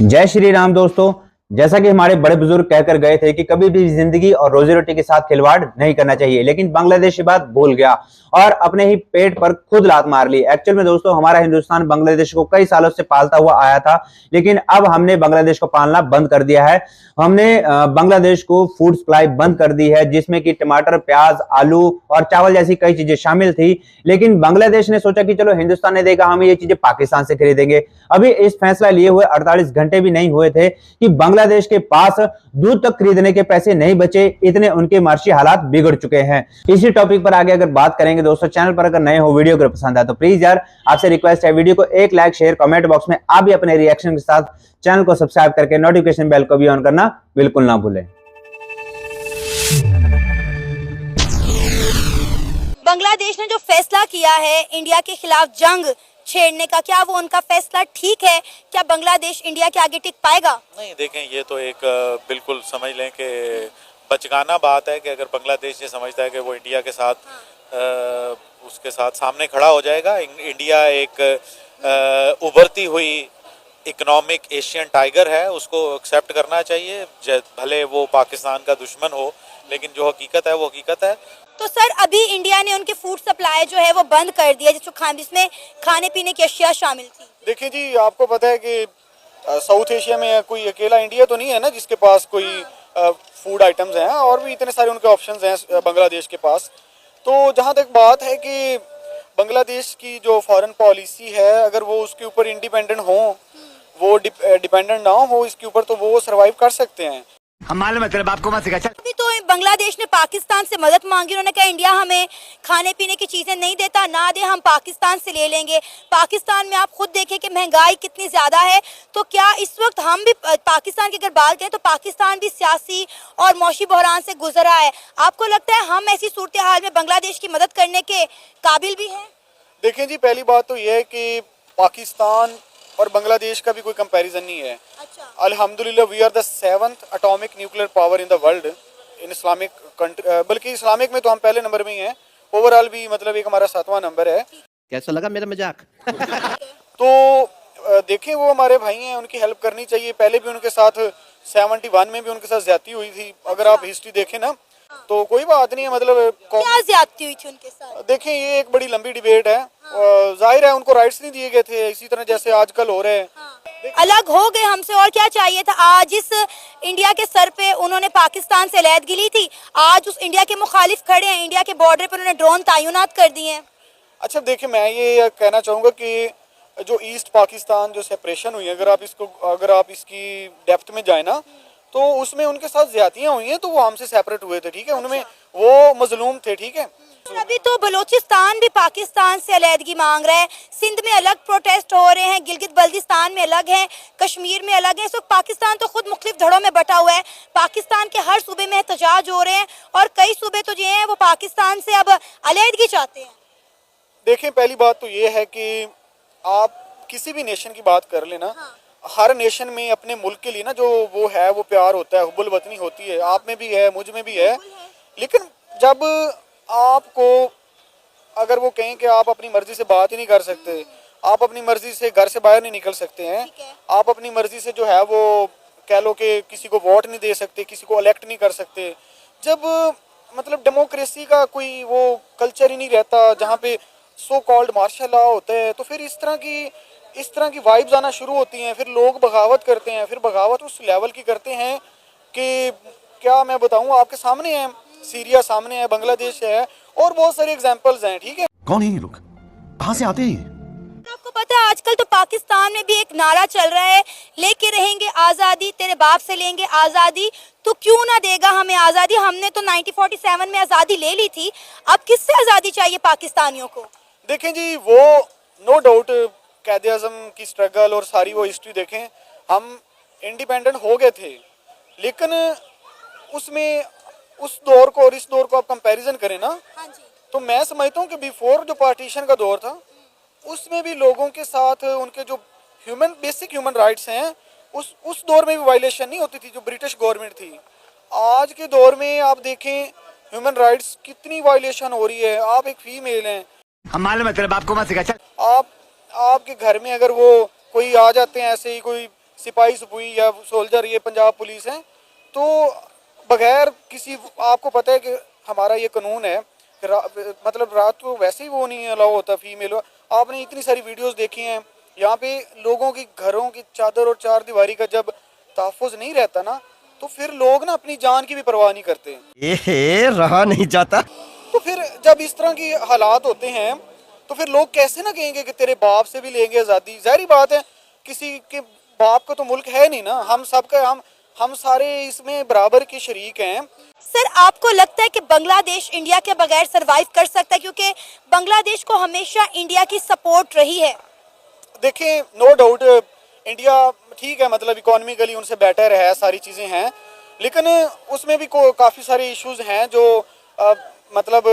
जय श्री राम दोस्तों। जैसा कि हमारे बड़े बुजुर्ग कहकर गए थे कि कभी भी जिंदगी और रोजी रोटी के साथ खिलवाड़ नहीं करना चाहिए, लेकिन बांग्लादेश ये बात भूल गया और अपने ही पेट पर खुद लात मार ली। एक्चुअल में दोस्तों हमारा हिंदुस्तान बांग्लादेश को कई सालों से पालता हुआ आया था, लेकिन अब हमने बांग्लादेश को पालना बंद कर दिया है। हमने बांग्लादेश को फूड सप्लाई बंद कर दी है, जिसमें कि टमाटर, प्याज, आलू और चावल जैसी कई चीजें शामिल थी। लेकिन बांग्लादेश ने सोचा कि चलो हिंदुस्तान ने देगा, हम ये चीजें पाकिस्तान से खरीदेंगे। अभी इस फैसला लिए हुए 48 घंटे भी नहीं हुए थे कि बांग्लादेश के पास दूध तक खरीदने के पैसे नहीं बचे, इतने उनके माशी हालात बिगड़ चुके हैं। इसी टॉपिक पर आगे अगर बात करेंगे दोस्तों, चैनल पर अगर नए हो, वीडियो अगर पसंद आए तो प्लीज यार आपसे रिक्वेस्ट है, वीडियो को एक लाइक, शेयर, कमेंट बॉक्स में आप भी अपने रिएक्शन के साथ चैनल को सब्सक्राइब करके नोटिफिकेशन बेल को भी ऑन करना बिल्कुल ना भूलें। बांग्लादेश ने जो फैसला किया है इंडिया के खिलाफ जंग छेड़ने का, क्या वो उनका फैसला ठीक है? क्या बांग्लादेश इंडिया के आगे टिक पाएगा? नहीं, देखें, ये तो एक बिल्कुल समझ लें कि बचकाना बात है कि अगर बांग्लादेश ये समझता है कि वो इंडिया के साथ उसके साथ सामने खड़ा हो जाएगा। इंडिया एक उभरती हुई इकोनॉमिक एशियन टाइगर है, उसको एक्सेप्ट करना चाहिए, भले वो पाकिस्तान का दुश्मन हो, लेकिन जो हकीकत है वो हकीकत है। तो सर अभी इंडिया ने उनकी फूड सप्लाई जो है वो बंद कर दिया, जिसमें खाने पीने की अशिया शामिल थी। देखिए जी, आपको पता है कि साउथ एशिया में कोई अकेला इंडिया तो नहीं है ना जिसके पास कोई फूड आइटम्स हैं, और भी इतने सारे उनके ऑप्शंस हैं बांग्लादेश के पास। तो जहाँ तक बात है कि बांग्लादेश की जो फॉरेन पॉलिसी है, अगर वो उसके ऊपर इंडिपेंडेंट हो, वो डिपेंडेंट ना हो इसके ऊपर, तो वो सर्वाइव कर सकते हैं। हम मालूम है तेरे बाप को मत सिखा। अभी तो बांग्लादेश ने पाकिस्तान से मदद मांगी, उन्होंने कहा इंडिया हमें खाने पीने की चीजें नहीं देता, ना दे, हम पाकिस्तान से ले लेंगे। पाकिस्तान में आप खुद देखें कि महंगाई कितनी ज्यादा है। तो क्या इस वक्त हम भी पाकिस्तान की अगर बात करें तो पाकिस्तान भी सियासी और मौशी बहरान से गुजर रहा है। आपको लगता है हम ऐसी सूरत हाल में बांग्लादेश की मदद करने के काबिल भी हैं? देखें जी, पहली बात तो यह है कि पाकिस्तान और बांग्लादेश का भी कोई कंपैरिजन नहीं है। अच्छा। अल्हम्दुलिल्लाह we are the 7th atomic nuclear power in the world in Islamic country, बल्कि इस्लामिक में तो हम पहले नंबर में ही हैं। ओवरऑल भी मतलब एक हमारा 7वां नंबर है। कैसा लगा मेरा मजाक? तो देखें, वो हमारे भाई हैं, उनकी हेल्प करनी चाहिए। पहले भी उनके साथ 71 में भी उनके साथ ज्यादती हुई थी। अगर आप हिस्ट्री देखें ना तो कोई बात नहीं है, मतलब क्या ज्यादती हुई थी उनके साथ? देखें, ये एक बड़ी लंबी डिबेट है। जाहिर है उनको राइट्स नहीं दिए गए थे, इसी तरह जैसे आजकल हो रहे हैं। अलग हो गए हमसे, और क्या चाहिए था? आज इस इंडिया के सर पे उन्होंने पाकिस्तान से अलहदगी ली थी, आज उस इंडिया के मुखालिफ खड़े हैं, इंडिया के बॉर्डर पर उन्होंने ड्रोन तैनात कर दिए हैं। अच्छा, देखिए, मैं ये कहना चाहूँगा कि जो ईस्ट पाकिस्तान जो सेपरेशन हुई है, अगर आप इसकी डेप्थ में जाए ना, तो उसमें उनके साथ ज्यादतियाँ हुई हैं, तो वो हमसे सेपरेट हुए थे, ठीक है, उनमें वो मजलूम थे, ठीक है। अभी तो बलूचिस्तान भी पाकिस्तान से अलहदगी मांग रहा है, सिंध में अलग प्रोटेस्ट हो रहे हैं, गिलगित बल्दिस्तान में अलग है, कश्मीर में अलग है। इस वक्त पाकिस्तान तो खुद मुख्तलिफ धड़ों में बटा हुआ है। पाकिस्तान के हर सूबे में एहतजाज हो रहे हैं और कई सूबे तो जो हैं वो पाकिस्तान से अब अलहदगी चाहते हैं। देखें, पहली बात तो ये है कि आप किसी भी नेशन की बात कर लेना, हर नेशन में अपने मुल्क के लिए ना जो वो है वो प्यार होता है, हुब्बुल वतनी होती है। आप में भी है, मुझ में भी है। लेकिन जब आपको अगर वो कहें कि आप अपनी मर्जी से बात ही नहीं कर सकते, आप अपनी मर्जी से घर से बाहर नहीं निकल सकते हैं, आप अपनी मर्जी से जो है वो कह लो कि किसी को वोट नहीं दे सकते, किसी को इलेक्ट नहीं कर सकते, जब मतलब डेमोक्रेसी का कोई वो कल्चर ही नहीं रहता जहाँ पे सो कॉल्ड मार्शल लॉ होता है, तो फिर इस तरह की वाइब्स आना शुरू होती हैं। फिर लोग बगावत करते हैं, फिर बगावत उस लेवल की करते हैं कि क्या मैं बताऊं, आपके सामने है, सीरिया सामने है, बांग्लादेश है, और बहुत सारे एग्जांपल्स हैं, ठीक है। कौन है ये लोग? कहाँ से आते हैं? आपको पता है आजकल तो पाकिस्तान में भी एक नारा चल रहा है, लेके रहेंगे आजादी, तेरे बाप से लेंगे आजादी। तो क्यों ना देगा हमें आजादी? हमने तो 1947 में आजादी ले ली थी, अब किससे आजादी चाहिए पाकिस्तानियों को? देखें जी, वो नो डाउट कायदे आज़म की स्ट्रगल और सारी वो हिस्ट्री देखें, हम इंडिपेंडेंट हो गए थे, लेकिन उसमें उस दौर को और इस दौर को आप कंपैरिजन करें ना, हाँ जी। तो मैं समझता हूँ कि बिफोर जो पार्टीशन का दौर था, उसमें भी लोगों के साथ उनके जो बेसिक ह्यूमन राइट्स हैं, उस दौर में भी वायलेशन नहीं होती थी जो ब्रिटिश गवर्नमेंट थी। आज के दौर में आप देखें ह्यूमन राइट्स कितनी वायलेशन हो रही है। आप एक फीमेल हैं, हम मालूम है तेरे बाप को मत सिखा। आपके घर में अगर वो कोई आ जाते हैं ऐसे ही कोई सिपाही सपुई या सोल्जर ये पंजाब पुलिस हैं, तो बगैर किसी, आपको पता है कि हमारा ये कानून है मतलब रात को वैसे ही वो नहीं अलाउ होता फीमेल। आपने इतनी सारी वीडियोस देखी हैं, यहाँ पे लोगों की घरों की चादर और चार दीवारी का जब तहफ़्फ़ुज़ नहीं रहता ना, तो फिर लोग ना अपनी जान की भी परवाह नहीं करते हैं। ये रहा नहीं जाता। तो फिर जब इस तरह की हालात होते हैं तो फिर लोग कैसे ना कहेंगे कि तेरे बाप से भी लेंगे आज़ादी। ज़ाहिर बात है, किसी के बाप का तो मुल्क है नहीं ना, हम सबका हम सारे इसमें बराबर के शरीक हैं। सर, आपको लगता है कि बांग्लादेश इंडिया के बगैर सरवाइव कर सकता है, क्योंकि बांग्लादेश को हमेशा इंडिया की सपोर्ट रही है? देखें, नो डाउट इंडिया ठीक है, मतलब इकोनॉमिकली उनसे बेटर है, सारी चीज़ें हैं, लेकिन उसमें भी काफ़ी सारे इश्यूज हैं जो मतलब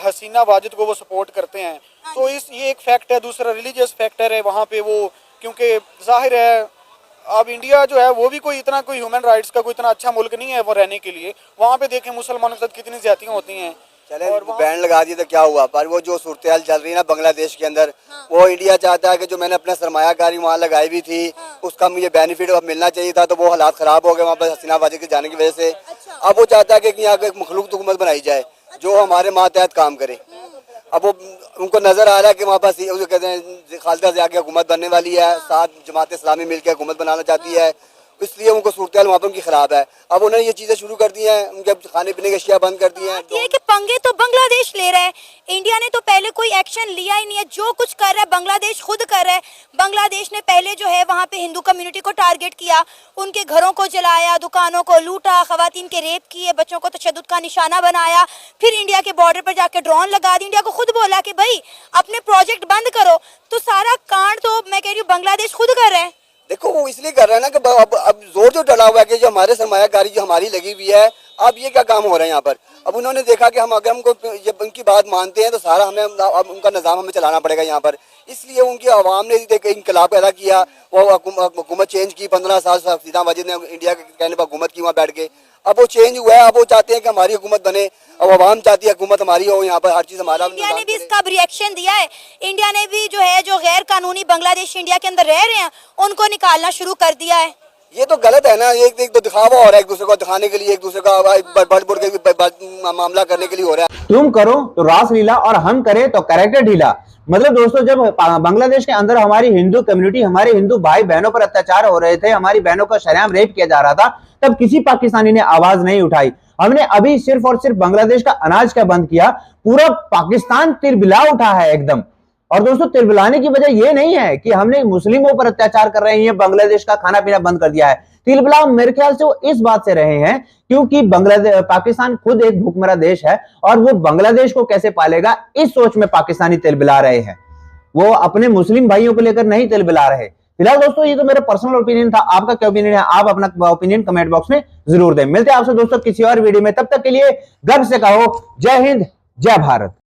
हसीना वाजिद को वो सपोर्ट करते हैं, तो ये एक फैक्ट है। दूसरा रिलीजियस फैक्टर है वहाँ पे वो, क्योंकि जाहिर है अब इंडिया जो है वो भी कोई ह्यूमन राइट्स का कोई इतना अच्छा मुल्क नहीं है वो रहने के लिए। वहाँ पे देखें मुसलमानों के साथ कितनी ज्यादतियाँ होती हैं। चले बैन लगा दिए तो क्या हुआ, पर वो जो सूरत चल रही है ना बांग्लादेश के अंदर, वो इंडिया चाहता है कि जो मैंने अपना सरमायाकारी वहाँ लगाई भी थी उसका मुझे बेनिफिट अब मिलना चाहिए था, तो वो हालात ख़राब हो गए वहाँ पर हसीना वाजिद के जाने की वजह से। अब वो चाहता है कि यहाँ एक मखलूक हुकूमत बनाई जाए जो हमारे मातहत काम करे। अब वो उनको नज़र आ रहा है कि वहाँ पर कहते हैं खालिदा ज़िया की हुकूमत बनने वाली है, साथ जमात इस्लामी मिलकर हुकूमत बनाना चाहती है, इसलिए उनको सूरत वहाँ पर उनकी ख़राब है। अब उन्होंने ये चीज़ें शुरू कर दी हैं, उनके खाने पीने की अशिया बंद कर दी हैं। ये कि पंगे तो बांग्लादेश ले रहा है, इंडिया ने तो पहले कोई एक्शन लिया ही नहीं है। जो कुछ कर रहा है बांग्लादेश खुद कर रहा है। बांग्लादेश ने पहले जो है वहाँ पे हिंदू कम्युनिटी को टारगेट किया, उनके घरों को जलाया, दुकानों को लूटा, खवातीन के रेप किए, बच्चों को तशद्दुद का निशाना बनाया। फिर इंडिया के बॉर्डर पर जाकर ड्रोन लगा दी। इंडिया को खुद बोला कि भाई अपने प्रोजेक्ट बंद करो। तो सारा कांड तो मैं कह रही हूँ बांग्लादेश खुद कर रहा है। देखो वो इसलिए कर रहा है ना कि अब जोर जो डला हुआ है कि जो हमारे सरमायाकारी जो हमारी लगी हुई है, अब ये क्या काम हो रहा है यहाँ पर। अब उन्होंने देखा कि हम अगर हमको जब उनकी बात मानते हैं तो सारा हमें अब उनका निज़ाम हमें चलाना पड़ेगा यहाँ पर। इसलिए उनकी आवाम ने इंकलाब पैदा किया, वो हुकूमत चेंज की। 15 साल हसीना वाजिद ने इंडिया के कहने पर हुकूमत की वहाँ बैठ के। अब वो चेंज हुआ है, अब वो चाहते हैं कि हमारी हुकूमत बने। अब आवाम चाहती है हुकूमत हमारी हो, यहाँ पर हर चीज़ हमारा। इंडिया ने भी इसका रिएक्शन दिया है। इंडिया ने भी जो है जो गैर कानूनी बांग्लादेश इंडिया के अंदर रह रहे हैं उनको निकालना शुरू कर दिया है। ये तो गलत है ना, एक तो दिखावा हो रहा है एक दूसरे को दिखाने के लिए, एक दूसरे का बढ़ बढ़ के मामला करने के लिए हो रहा है। तुम करो तो रासलीला और हम करें तो कैरेक्टर ढीला। मतलब दोस्तों, जब बांग्लादेश के अंदर हमारी हिंदू कम्युनिटी, हमारे हिंदू भाई बहनों पर अत्याचार हो रहे थे, हमारी बहनों का शरेआम रेप किया जा रहा था, तब किसी पाकिस्तानी ने आवाज नहीं उठाई। हमने अभी सिर्फ और सिर्फ बांग्लादेश का अनाज का बंद किया, पूरा पाकिस्तान तिलबिला उठा है एकदम। और दोस्तों, तिलबिलाने की वजह यह नहीं है कि हमने मुस्लिमों पर अत्याचार कर रहे हैं, बांग्लादेश का खाना पीना बंद कर दिया है। तिलबिला मेरे ख्याल से वो इस बात से रहे हैं क्योंकि पाकिस्तान खुद एक भूखमरा देश है और वो बांग्लादेश को कैसे पालेगा, इस सोच में पाकिस्तानी तिलबिला रहे हैं। वो अपने मुस्लिम भाइयों को लेकर नहीं तिलबिला रहे। फिलहाल दोस्तों, ये तो मेरा पर्सनल ओपिनियन था। आपका क्या ओपिनियन है? आप अपना ओपिनियन कमेंट बॉक्स में जरूर दें। मिलते हैं आपसे दोस्तों किसी और वीडियो में, तब तक के लिए गर्व से कहो जय हिंद, जय भारत।